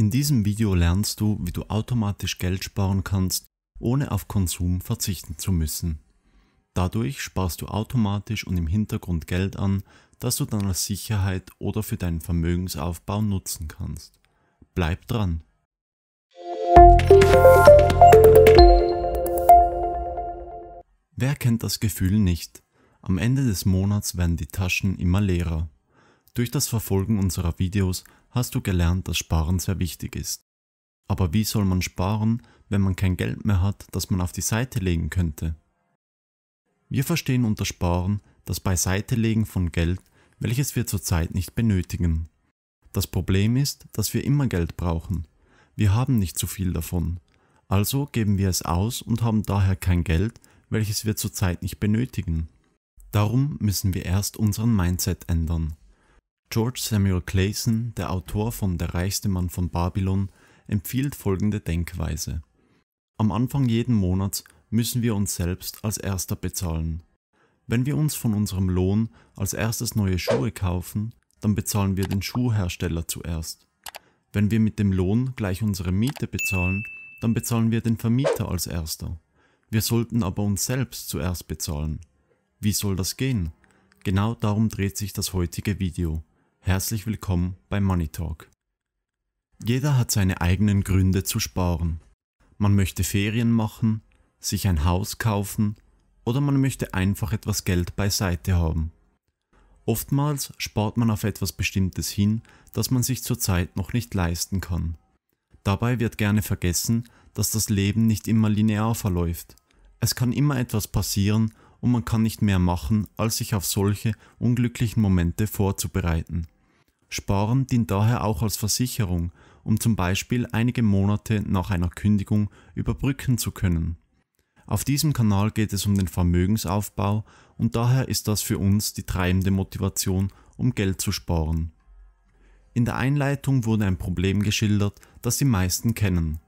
In diesem Video lernst du, wie du automatisch Geld sparen kannst, ohne auf Konsum verzichten zu müssen. Dadurch sparst du automatisch und im Hintergrund Geld an, das du dann als Sicherheit oder für deinen Vermögensaufbau nutzen kannst. Bleib dran! Wer kennt das Gefühl nicht? Am Ende des Monats werden die Taschen immer leerer. Durch das Verfolgen unserer Videos hast du gelernt, dass Sparen sehr wichtig ist. Aber wie soll man sparen, wenn man kein Geld mehr hat, das man auf die Seite legen könnte? Wir verstehen unter Sparen das Beiseitelegen von Geld, welches wir zurzeit nicht benötigen. Das Problem ist, dass wir immer Geld brauchen. Wir haben nicht zu viel davon. Also geben wir es aus und haben daher kein Geld, welches wir zurzeit nicht benötigen. Darum müssen wir erst unseren Mindset ändern. George Samuel Clayson, der Autor von Der reichste Mann von Babylon, empfiehlt folgende Denkweise. Am Anfang jeden Monats müssen wir uns selbst als Erster bezahlen. Wenn wir uns von unserem Lohn als erstes neue Schuhe kaufen, dann bezahlen wir den Schuhhersteller zuerst. Wenn wir mit dem Lohn gleich unsere Miete bezahlen, dann bezahlen wir den Vermieter als Erster. Wir sollten aber uns selbst zuerst bezahlen. Wie soll das gehen? Genau darum dreht sich das heutige Video. Herzlich willkommen bei Money Talk. Jeder hat seine eigenen Gründe zu sparen. Man möchte Ferien machen, sich ein Haus kaufen oder man möchte einfach etwas Geld beiseite haben. Oftmals spart man auf etwas Bestimmtes hin, das man sich zurzeit noch nicht leisten kann. Dabei wird gerne vergessen, dass das Leben nicht immer linear verläuft. Es kann immer etwas passieren und man kann nicht mehr machen, als sich auf solche unglücklichen Momente vorzubereiten. Sparen dient daher auch als Versicherung, um zum Beispiel einige Monate nach einer Kündigung überbrücken zu können. Auf diesem Kanal geht es um den Vermögensaufbau und daher ist das für uns die treibende Motivation, um Geld zu sparen. In der Einleitung wurde ein Problem geschildert, das die meisten kennen.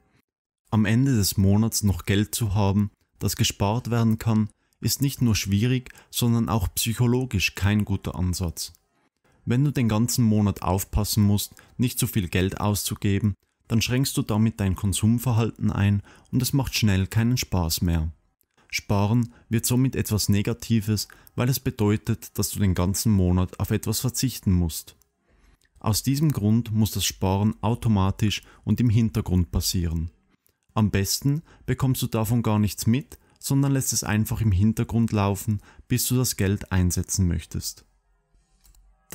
Am Ende des Monats noch Geld zu haben, das gespart werden kann, ist nicht nur schwierig, sondern auch psychologisch kein guter Ansatz. Wenn du den ganzen Monat aufpassen musst, nicht zu viel Geld auszugeben, dann schränkst du damit dein Konsumverhalten ein und es macht schnell keinen Spaß mehr. Sparen wird somit etwas Negatives, weil es bedeutet, dass du den ganzen Monat auf etwas verzichten musst. Aus diesem Grund muss das Sparen automatisch und im Hintergrund passieren. Am besten bekommst du davon gar nichts mit, sondern lässt es einfach im Hintergrund laufen, bis du das Geld einsetzen möchtest.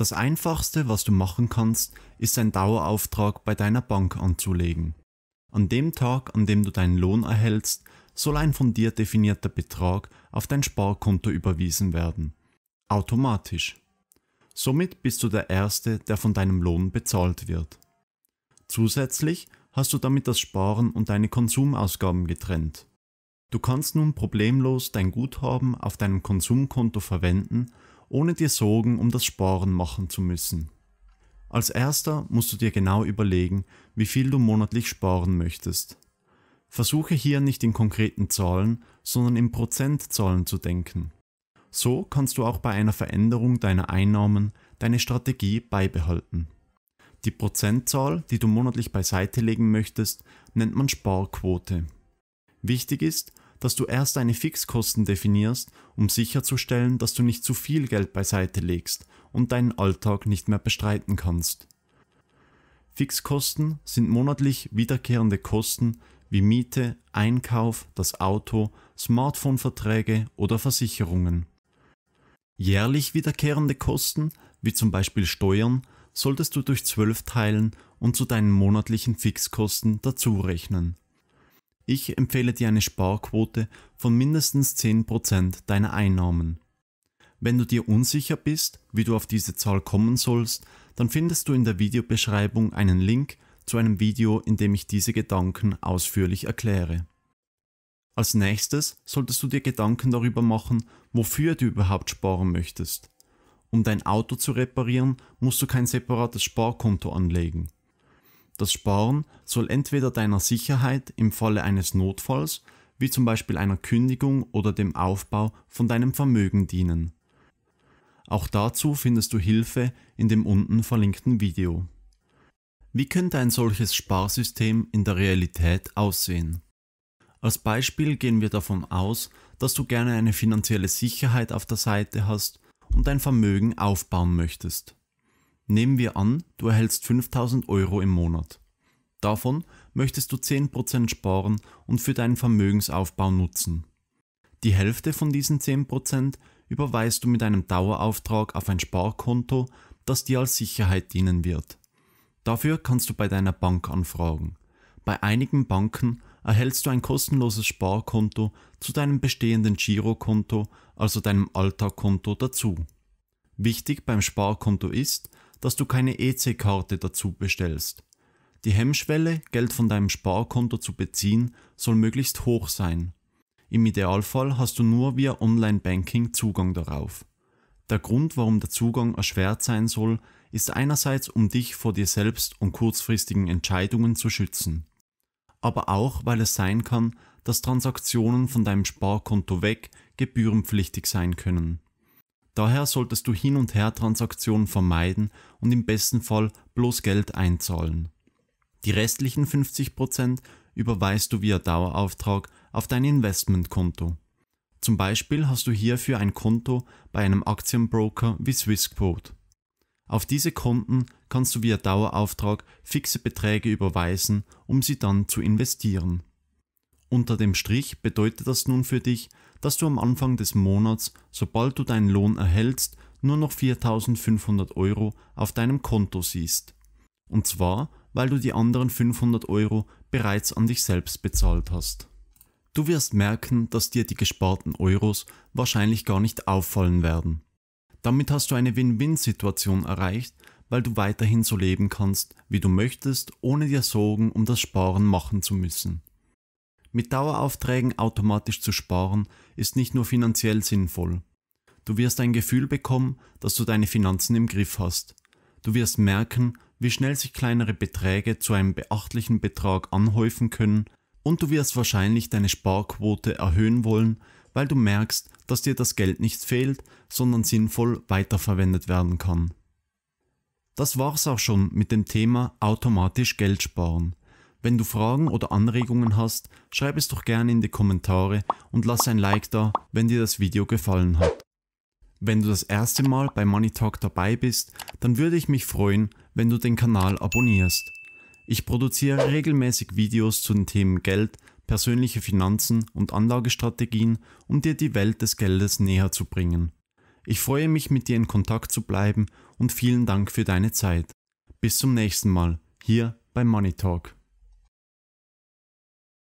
Das Einfachste, was du machen kannst, ist einen Dauerauftrag bei deiner Bank anzulegen. An dem Tag, an dem du deinen Lohn erhältst, soll ein von dir definierter Betrag auf dein Sparkonto überwiesen werden. Automatisch. Somit bist du der Erste, der von deinem Lohn bezahlt wird. Zusätzlich hast du damit das Sparen und deine Konsumausgaben getrennt. Du kannst nun problemlos dein Guthaben auf deinem Konsumkonto verwenden, ohne dir Sorgen um das Sparen machen zu müssen. Als Erster musst du dir genau überlegen, wie viel du monatlich sparen möchtest. Versuche hier nicht in konkreten Zahlen, sondern in Prozentzahlen zu denken. So kannst du auch bei einer Veränderung deiner Einnahmen deine Strategie beibehalten. Die Prozentzahl, die du monatlich beiseite legen möchtest, nennt man Sparquote. Wichtig ist, dass du erst deine Fixkosten definierst, um sicherzustellen, dass du nicht zu viel Geld beiseite legst und deinen Alltag nicht mehr bestreiten kannst. Fixkosten sind monatlich wiederkehrende Kosten wie Miete, Einkauf, das Auto, Smartphone-Verträge oder Versicherungen. Jährlich wiederkehrende Kosten, wie zum Beispiel Steuern, solltest du durch 12 teilen und zu deinen monatlichen Fixkosten dazu rechnen. Ich empfehle dir eine Sparquote von mindestens 10% deiner Einnahmen. Wenn du dir unsicher bist, wie du auf diese Zahl kommen sollst, dann findest du in der Videobeschreibung einen Link zu einem Video, in dem ich diese Gedanken ausführlich erkläre. Als nächstes solltest du dir Gedanken darüber machen, wofür du überhaupt sparen möchtest. Um dein Auto zu reparieren, musst du kein separates Sparkonto anlegen. Das Sparen soll entweder deiner Sicherheit im Falle eines Notfalls, wie zum Beispiel einer Kündigung oder dem Aufbau von deinem Vermögen dienen. Auch dazu findest du Hilfe in dem unten verlinkten Video. Wie könnte ein solches Sparsystem in der Realität aussehen? Als Beispiel gehen wir davon aus, dass du gerne eine finanzielle Sicherheit auf der Seite hast und dein Vermögen aufbauen möchtest. Nehmen wir an, du erhältst 5.000 Euro im Monat. Davon möchtest du 10% sparen und für deinen Vermögensaufbau nutzen. Die Hälfte von diesen 10% überweist du mit einem Dauerauftrag auf ein Sparkonto, das dir als Sicherheit dienen wird. Dafür kannst du bei deiner Bank anfragen. Bei einigen Banken erhältst du ein kostenloses Sparkonto zu deinem bestehenden Girokonto, also deinem Alltagkonto, dazu. Wichtig beim Sparkonto ist, dass du keine EC-Karte dazu bestellst. Die Hemmschwelle, Geld von deinem Sparkonto zu beziehen, soll möglichst hoch sein. Im Idealfall hast du nur via Online-Banking Zugang darauf. Der Grund, warum der Zugang erschwert sein soll, ist einerseits, um dich vor dir selbst und kurzfristigen Entscheidungen zu schützen. Aber auch, weil es sein kann, dass Transaktionen von deinem Sparkonto weg gebührenpflichtig sein können. Daher solltest du Hin- und Her-Transaktionen vermeiden und im besten Fall bloß Geld einzahlen. Die restlichen 50% überweist du via Dauerauftrag auf dein Investmentkonto. Zum Beispiel hast du hierfür ein Konto bei einem Aktienbroker wie Swissquote. Auf diese Konten kannst du via Dauerauftrag fixe Beträge überweisen, um sie dann zu investieren. Unter dem Strich bedeutet das nun für dich, dass du am Anfang des Monats, sobald du deinen Lohn erhältst, nur noch 4.500 Euro auf deinem Konto siehst. Und zwar, weil du die anderen 500 Euro bereits an dich selbst bezahlt hast. Du wirst merken, dass dir die gesparten Euros wahrscheinlich gar nicht auffallen werden. Damit hast du eine Win-Win-Situation erreicht, weil du weiterhin so leben kannst, wie du möchtest, ohne dir Sorgen um das Sparen machen zu müssen. Mit Daueraufträgen automatisch zu sparen ist nicht nur finanziell sinnvoll. Du wirst ein Gefühl bekommen, dass du deine Finanzen im Griff hast. Du wirst merken, wie schnell sich kleinere Beträge zu einem beachtlichen Betrag anhäufen können, und du wirst wahrscheinlich deine Sparquote erhöhen wollen, weil du merkst, dass dir das Geld nicht fehlt, sondern sinnvoll weiterverwendet werden kann. Das war's auch schon mit dem Thema automatisch Geld sparen. Wenn du Fragen oder Anregungen hast, schreib es doch gerne in die Kommentare und lass ein Like da, wenn dir das Video gefallen hat. Wenn du das erste Mal bei Money Talk dabei bist, dann würde ich mich freuen, wenn du den Kanal abonnierst. Ich produziere regelmäßig Videos zu den Themen Geld, persönliche Finanzen und Anlagestrategien, um dir die Welt des Geldes näher zu bringen. Ich freue mich, mit dir in Kontakt zu bleiben und vielen Dank für deine Zeit. Bis zum nächsten Mal, hier bei Money Talk.